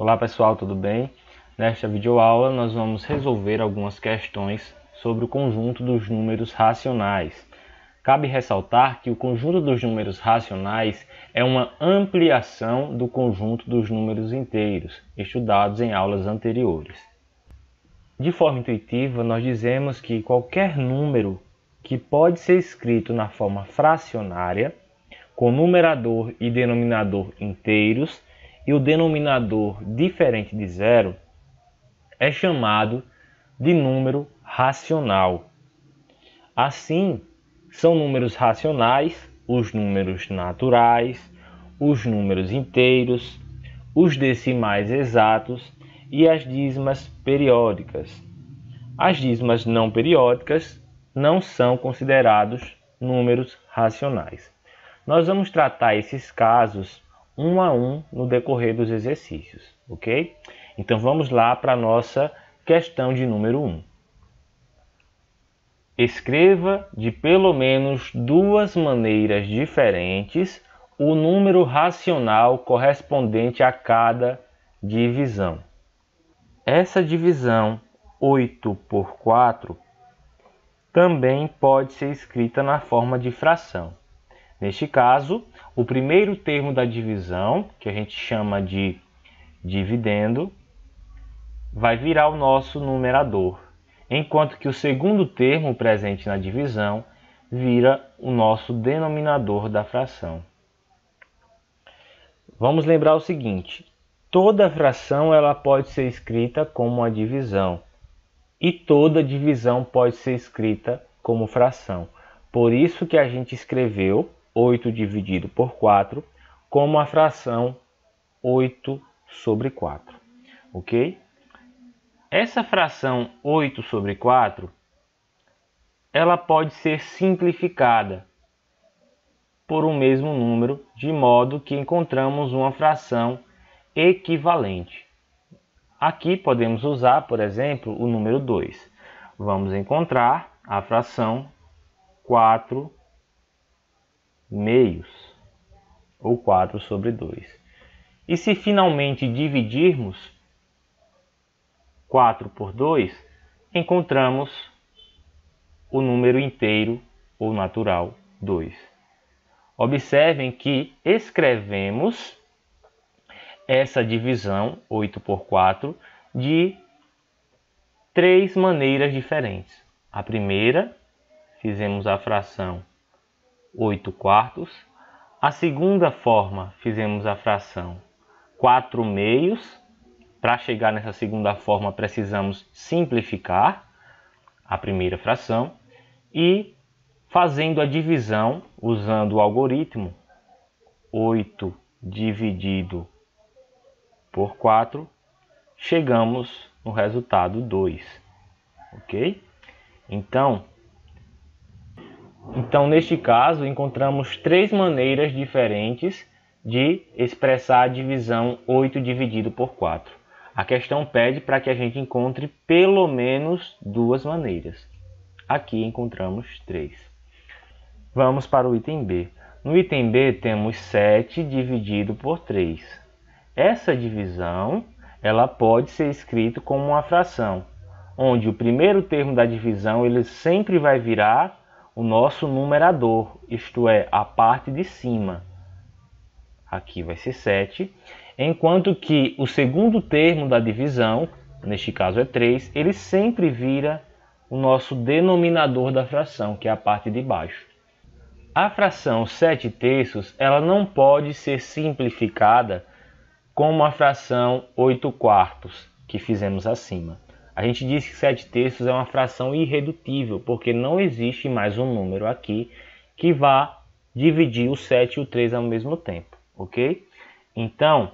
Olá pessoal, tudo bem? Nesta videoaula nós vamos resolver algumas questões sobre o conjunto dos números racionais. Cabe ressaltar que o conjunto dos números racionais é uma ampliação do conjunto dos números inteiros, estudados em aulas anteriores. De forma intuitiva, nós dizemos que qualquer número que pode ser escrito na forma fracionária, com numerador e denominador inteiros, e o denominador diferente de zero, é chamado de número racional. Assim, são números racionais os números naturais, os números inteiros, os decimais exatos e as dízimas periódicas. As dízimas não periódicas não são considerados números racionais. Nós vamos tratar esses casos um a um no decorrer dos exercícios, ok? Então vamos lá para a nossa questão de número 1. Escreva de pelo menos duas maneiras diferentes o número racional correspondente a cada divisão. Essa divisão 8 por 4 também pode ser escrita na forma de fração. Neste caso, o primeiro termo da divisão, que a gente chama de dividendo, vai virar o nosso numerador, enquanto que o segundo termo presente na divisão vira o nosso denominador da fração. Vamos lembrar o seguinte: toda fração ela pode ser escrita como uma divisão e toda divisão pode ser escrita como fração. Por isso que a gente escreveu 8 dividido por 4 como a fração 8 sobre 4, ok? Essa fração 8 sobre 4, ela pode ser simplificada por um mesmo número, de modo que encontramos uma fração equivalente. Aqui podemos usar, por exemplo, o número 2. Vamos encontrar a fração 4 meios, ou 4 sobre 2. E se finalmente dividirmos 4 por 2, encontramos o número inteiro ou natural 2. Observem que escrevemos essa divisão 8 por 4 de três maneiras diferentes. A primeira, fizemos a fração 8 quartos. A segunda forma, fizemos a fração 4 meios. Para chegar nessa segunda forma, precisamos simplificar a primeira fração. E fazendo a divisão, usando o algoritmo 8 dividido por 4, chegamos no resultado 2. Ok? Então, neste caso, encontramos três maneiras diferentes de expressar a divisão 8 dividido por 4. A questão pede para que a gente encontre pelo menos duas maneiras. Aqui encontramos três. Vamos para o item B. No item B temos 7 dividido por 3. Essa divisão ela pode ser escrita como uma fração, onde o primeiro termo da divisão ele sempre vai virar o nosso numerador, isto é, a parte de cima. Aqui vai ser 7, enquanto que o segundo termo da divisão, neste caso é 3, ele sempre vira o nosso denominador da fração, que é a parte de baixo. A fração 7 terços ela não pode ser simplificada como a fração 8 quartos, que fizemos acima. A gente disse que 7 terços é uma fração irredutível, porque não existe mais um número aqui que vá dividir o 7 e o 3 ao mesmo tempo, ok? Então,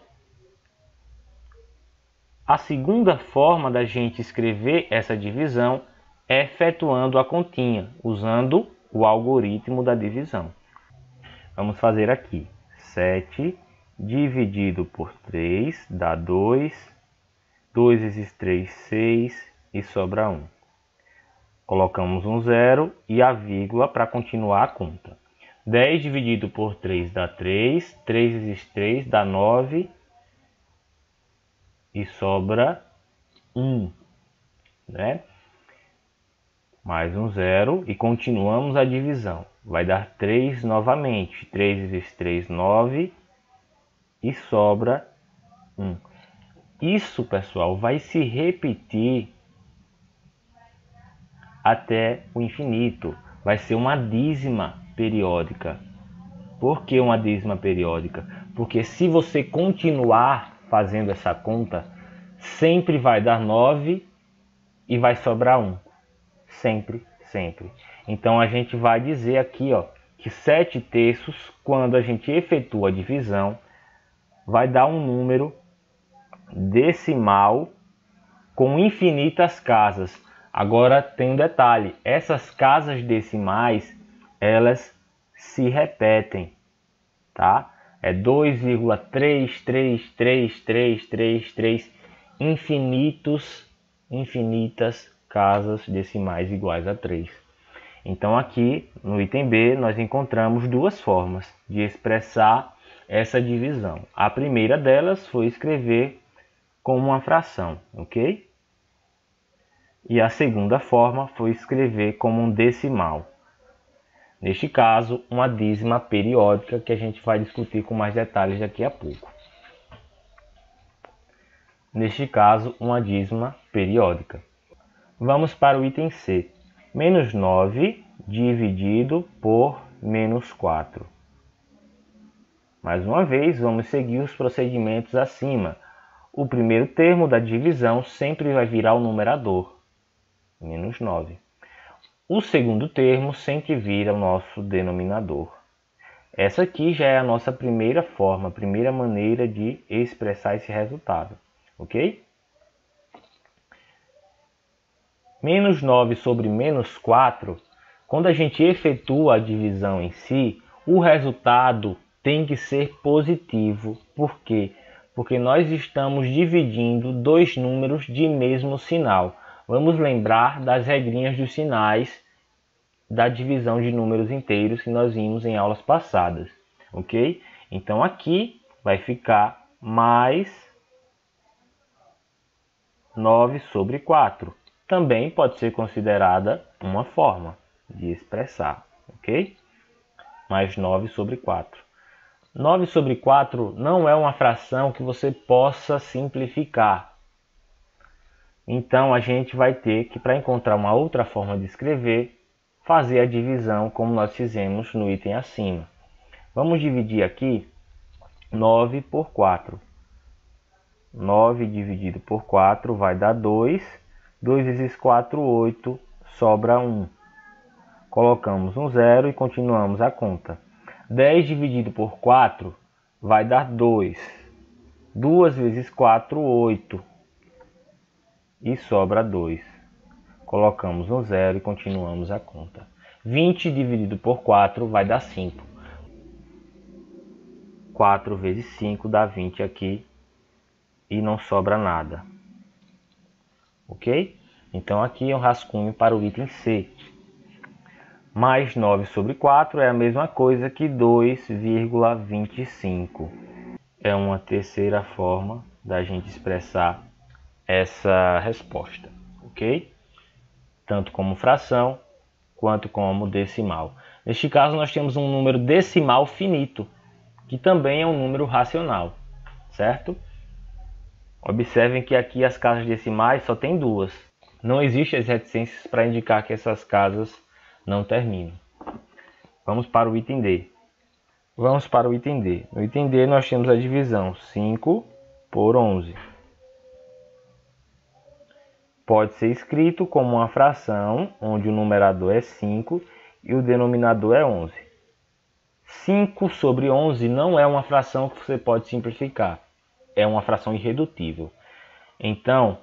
a segunda forma da gente escrever essa divisão é efetuando a continha, usando o algoritmo da divisão. Vamos fazer aqui 7 dividido por 3 dá 2. 2 vezes 3, 6 e sobra 1. Colocamos um zero e a vírgula para continuar a conta. 10 dividido por 3 dá 3. 3 vezes 3 dá 9. e sobra 1, né? Mais um 0 e continuamos a divisão. Vai dar 3 novamente. 3 vezes 3, 9 e sobra 1. Isso, pessoal, vai se repetir até o infinito. Vai ser uma dízima periódica. Por que uma dízima periódica? Porque se você continuar fazendo essa conta, sempre vai dar 9 e vai sobrar 1. Sempre, sempre. Então a gente vai dizer aqui, ó, que 7 terços, quando a gente efetua a divisão, vai dar um número decimal com infinitas casas. Agora tem um detalhe, essas casas decimais, elas se repetem, tá? É 2,33333 infinitas casas decimais iguais a 3. Então aqui no item B nós encontramos duas formas de expressar essa divisão. A primeira delas foi escrever como uma fração, ok? E a segunda forma foi escrever como um decimal. Neste caso, uma dízima periódica, que a gente vai discutir com mais detalhes daqui a pouco. Neste caso, uma dízima periódica. Vamos para o item C. Menos 9 dividido por menos 4. Mais uma vez, vamos seguir os procedimentos acima. O primeiro termo da divisão sempre vai virar o numerador, menos 9. O segundo termo sempre vira o nosso denominador. Essa aqui já é a nossa primeira forma, a primeira maneira de expressar esse resultado, ok? Menos 9 sobre menos 4, quando a gente efetua a divisão em si, o resultado tem que ser positivo. Por quê? Porque nós estamos dividindo dois números de mesmo sinal. Vamos lembrar das regrinhas dos sinais da divisão de números inteiros que nós vimos em aulas passadas, ok? Então aqui vai ficar mais 9 sobre 4. Também pode ser considerada uma forma de expressar, ok? Mais 9 sobre 4. 9 sobre 4 não é uma fração que você possa simplificar. Então a gente vai ter que, para encontrar uma outra forma de escrever, fazer a divisão como nós fizemos no item acima. Vamos dividir aqui 9 por 4. 9 dividido por 4 vai dar 2. 2 vezes 4, 8. Sobra 1. Colocamos um 0 e continuamos a conta. 10 dividido por 4 vai dar 2. 2 vezes 4, 8. E sobra 2. Colocamos um 0 e continuamos a conta. 20 dividido por 4 vai dar 5. 4 vezes 5 dá 20 aqui e não sobra nada. Ok? Então aqui é um rascunho para o item C. Mais 9 sobre 4 é a mesma coisa que 2,25. É uma terceira forma da gente expressar essa resposta, ok? Tanto como fração, quanto como decimal. Neste caso, nós temos um número decimal finito, que também é um número racional, certo? Observem que aqui as casas decimais só tem duas. Não existem as reticências para indicar que essas casas não terminam. Vamos para o item D. Vamos para o item D. No item D nós temos a divisão 5 por 11. Pode ser escrito como uma fração, onde o numerador é 5 e o denominador é 11. 5 sobre 11 não é uma fração que você pode simplificar. É uma fração irredutível. Então,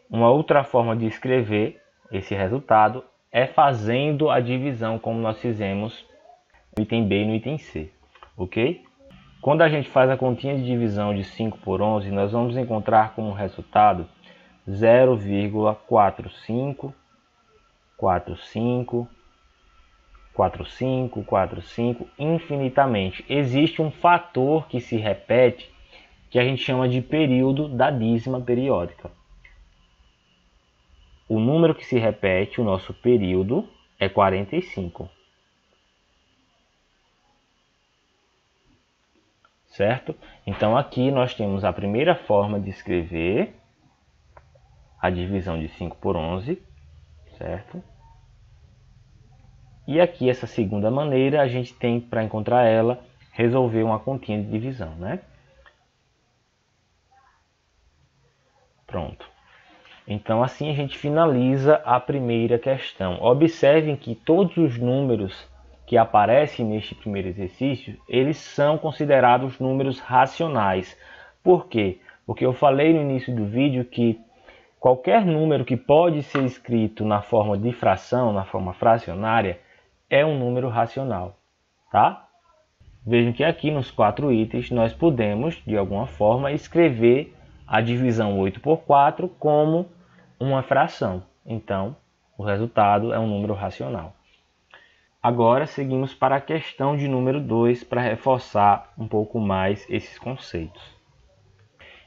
uma outra forma de escrever esse resultado é fazendo a divisão como nós fizemos no item B e no item C. Ok? Quando a gente faz a continha de divisão de 5 por 11, nós vamos encontrar como resultado 0,45, 45, 45, 45, infinitamente. Existe um fator que se repete que a gente chama de período da dízima periódica. O número que se repete, o nosso período, é 45. Certo? Então aqui nós temos a primeira forma de escrever a divisão de 5 por 11, certo? E aqui essa segunda maneira a gente tem, para encontrar ela, resolver uma continha de divisão, né? Pronto. Então assim a gente finaliza a primeira questão. Observem que todos os números que aparecem neste primeiro exercício, eles são considerados números racionais. Por quê? Porque eu falei no início do vídeo que qualquer número que pode ser escrito na forma de fração, na forma fracionária, é um número racional, tá? Vejam que aqui nos 4 itens nós podemos, de alguma forma, escrever a divisão 8 por 4 como uma fração. Então, o resultado é um número racional. Agora, seguimos para a questão de número 2 para reforçar um pouco mais esses conceitos.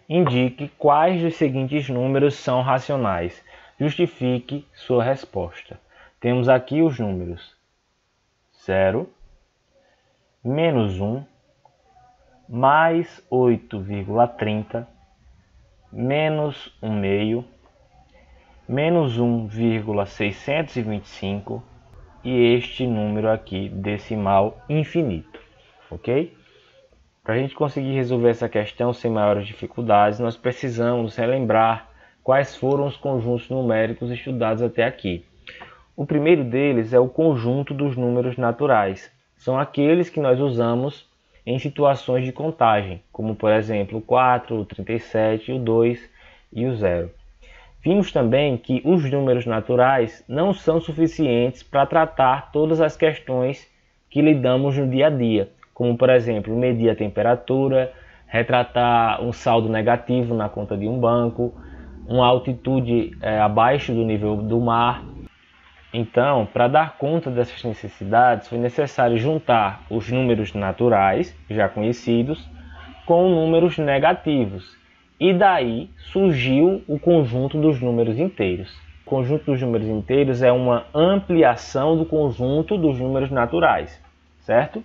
Indique quais dos seguintes números são racionais. Justifique sua resposta. Temos aqui os números 0, menos 1, mais 8,30, menos 1 meio, menos 1,625 e este número aqui decimal infinito, ok? Para a gente conseguir resolver essa questão sem maiores dificuldades, nós precisamos relembrar quais foram os conjuntos numéricos estudados até aqui. O primeiro deles é o conjunto dos números naturais. São aqueles que nós usamos em situações de contagem, como por exemplo o 4, o 37, o 2 e o 0. Vimos também que os números naturais não são suficientes para tratar todas as questões que lidamos no dia a dia, como por exemplo medir a temperatura, retratar um saldo negativo na conta de um banco, uma altitude abaixo do nível do mar. Então, para dar conta dessas necessidades, foi necessário juntar os números naturais, já conhecidos, com números negativos. E daí surgiu o conjunto dos números inteiros. O conjunto dos números inteiros é uma ampliação do conjunto dos números naturais, certo?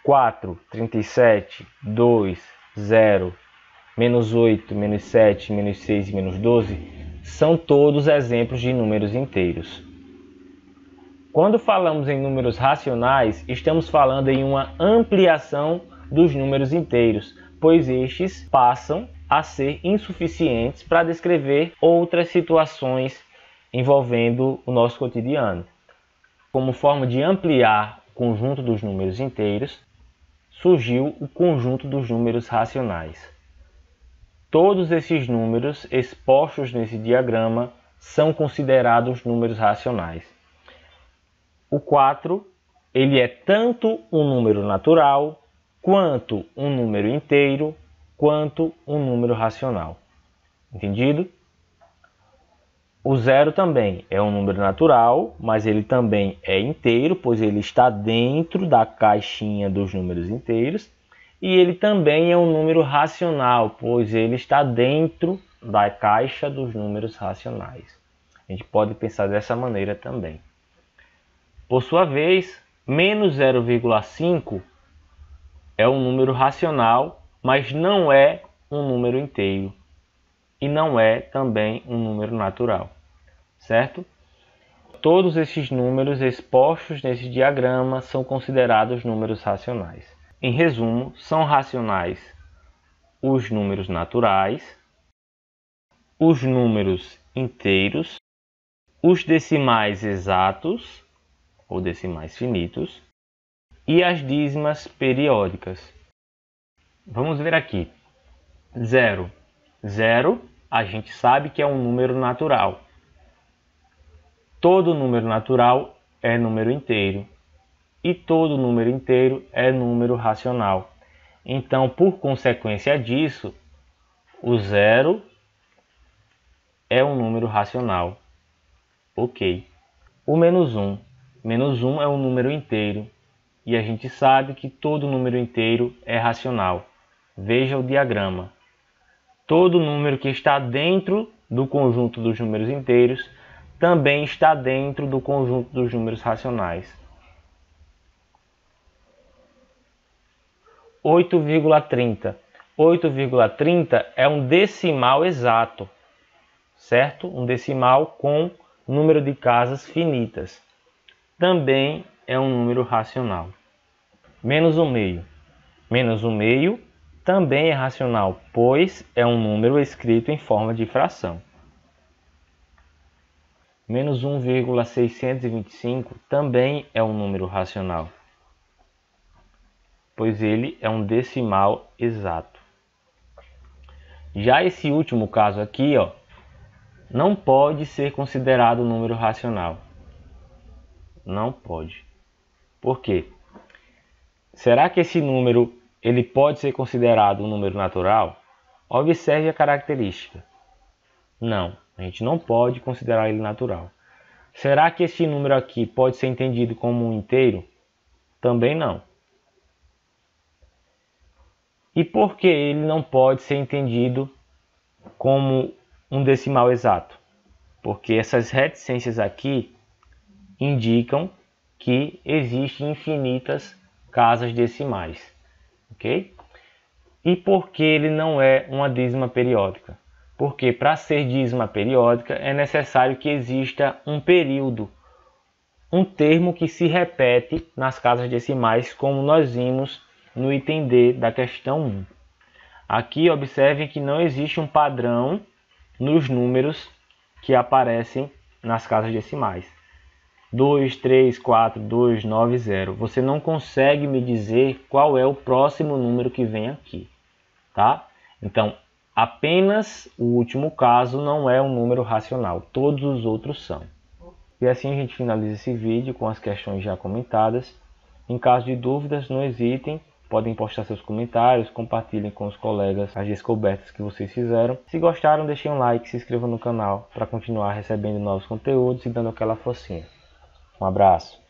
4, 37, 2, 0, menos 8, menos 7, menos 6 e menos 12 são todos exemplos de números inteiros. Quando falamos em números racionais, estamos falando em uma ampliação dos números inteiros, pois estes passam a ser insuficientes para descrever outras situações envolvendo o nosso cotidiano. Como forma de ampliar o conjunto dos números inteiros, surgiu o conjunto dos números racionais. Todos esses números expostos nesse diagrama são considerados números racionais. O 4, ele é tanto um número natural, quanto um número inteiro, quanto um número racional. Entendido? O 0 também é um número natural, mas ele também é inteiro, pois ele está dentro da caixinha dos números inteiros. E ele também é um número racional, pois ele está dentro da caixa dos números racionais. A gente pode pensar dessa maneira também. Por sua vez, menos 0,5 é um número racional, mas não é um número inteiro. E não é também um número natural, certo? Todos esses números expostos nesse diagrama são considerados números racionais. Em resumo, são racionais os números naturais, os números inteiros, os decimais exatos ou decimais finitos e as dízimas periódicas. Vamos ver aqui. 0. 0, a gente sabe que é um número natural. Todo número natural é número inteiro. E todo número inteiro é número racional. Então, por consequência disso, o 0 é um número racional. Ok. O menos 1. Menos 1 é um número inteiro. E a gente sabe que todo número inteiro é racional. Veja o diagrama. Todo número que está dentro do conjunto dos números inteiros também está dentro do conjunto dos números racionais. 8,30. 8,30 é um decimal exato, certo? Um decimal com número de casas finitas. Também é um número racional. Menos 1/2. Menos 1/2 também é racional, pois é um número escrito em forma de fração. Menos 1,625 também é um número racional, pois ele é um decimal exato. Já esse último caso aqui, não pode ser considerado um número racional. Não pode. Por quê? Será que esse número ele pode ser considerado um número natural? Observe a característica. Não, a gente não pode considerar ele natural. Será que esse número aqui pode ser entendido como um inteiro? Também não. E por que ele não pode ser entendido como um decimal exato? Porque essas reticências aqui indicam que existem infinitas casas decimais, ok? E por que ele não é uma dízima periódica? Porque para ser dízima periódica é necessário que exista um período, um termo que se repete nas casas decimais, como nós vimos no item D da questão 1. Aqui observem que não existe um padrão nos números que aparecem nas casas decimais. 2, 3, 4, 2, 9, 0. Você não consegue me dizer qual é o próximo número que vem aqui, tá? Então, apenas o último caso não é um número racional, todos os outros são. E assim a gente finaliza esse vídeo com as questões já comentadas. Em caso de dúvidas, não hesitem, podem postar seus comentários, compartilhem com os colegas as descobertas que vocês fizeram. Se gostaram, deixem um like, se inscrevam no canal para continuar recebendo novos conteúdos e dando aquela forcinha. Um abraço.